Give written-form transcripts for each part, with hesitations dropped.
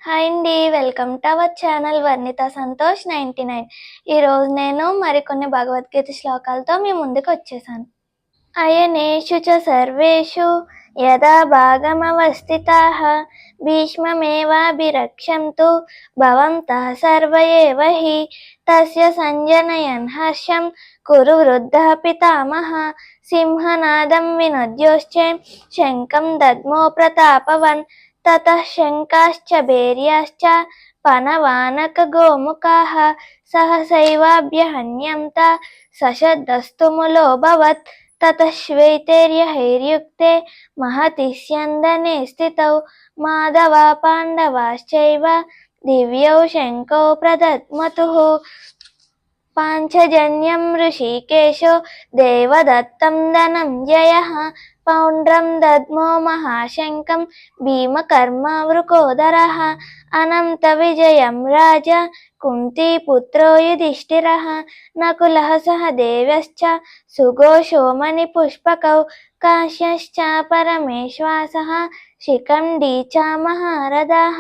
Hi అండి. Welcome to our channel Varnitha Santosh 99. ఈరోజు నేను మరికొన్ని భగవద్గీత శ్లోకాలతో మీ ముందుకు వచ్చేసాను. అయనేషు చ సర్వేషు యదా భాగమవస్థితాః భీష్మమేవాభిరక్షन्तు భవంతః సర్వ ఏవ హి తస్య సంజనయన్ హర్షం కురు వృద్ధః పితామహ సింహనాదం వినద్యోశ్చే శంఖం దద్మో ప్రతాపవన్ తతః శంఖాశ్చ భేర్యాశ్చ పనవానక గోముఖాః సహసైవాభ్యహన్యంత సశబ్దస్తుములోऽభవత్ ततः श्वेतैर्यहैर्युक्ते महति स्यन्दने स्थितौ माधवा पाण्डवाश्चैव दिव्यौ शङ्खौ प्रदद्मतुः पाञ्चजन्यं ऋषिकेशो देवदत्तं धनञ्जयः पौण्ड्रं दद्मो महाशङ्खं भीमकर्मावृकोदरः अनन्तविजयं राजा कुन्तीपुत्रो युधिष्ठिरः नकुलः सहदेव्यश्च सुघोषो मणिपुष्पकौ काश्यश्च परमेश्वासः शिखण्डी च महारथः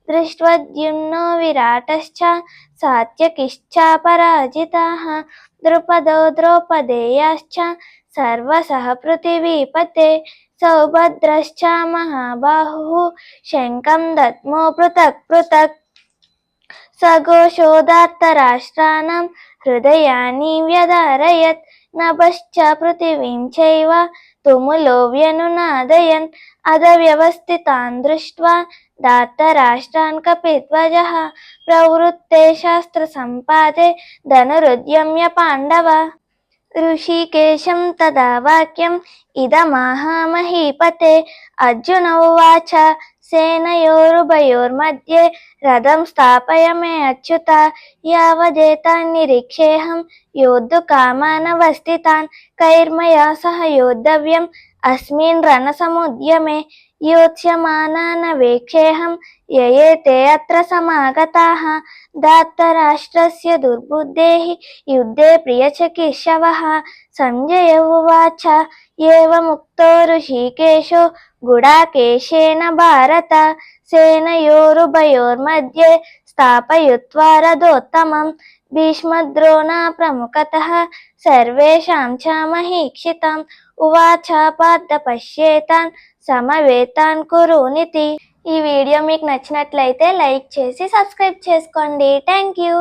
दृष्ट्वद्युम्नो विराटश्च सात्यकिश्चापराजिताः द्रुपदो द्रौपदेयाश्च सर्वसः पृथिवीपते सौभद्रश्च महाबाहुः शङ्खं दद्मो पृथक् पृथक् सघोषोदात्तराष्ट्राणां हृदयानि व्यधारयत् नभश्च पृथिवीं चैव तुमुलो व्यनुनादयन् अधव्यवस्थितान् दृष्ट्वा धार्तराष्ट्रान् कपिध्वजः प्रवृत्ते शास्त्रसम्पादे धनुरुद्यम्य पाण्डव ऋषिकेशं तदा वाक्यम् इदमाह महीपते अर्जुन उवाच सेनयोरुभयोर्मध्ये रथं स्थापय मे अच्युत यावदेतान् निरीक्षेऽहं योद्धुकामानवस्थितान् कैर्मया सह योद्धव्यम् अस्मिन् रणसमुद्यमे योत्स्यमानानवेक्षेऽहं ययेते अत्र समागताः धार्तराष्ट्रस्य दुर्बुद्धेः युद्धे प्रियचिकीर्षवः संजय उवाच एवमुक्तो ऋषिकेशो गुडाकेशेन भारत सेनयोरुभयोर्मध्ये स्थापयित्वा रथोत्तमम् भीष्मद्रोणा प्रमुखतः सर्वेषां च महीक्षितम् उवाच पार्थ పశ్యేతాన్ సమవేతాన్ కురునితి. ఈ వీడియో మీకు నచ్చినట్లయితే లైక్ చేసి సబ్స్క్రైబ్ చేసుకోండి. Thank you.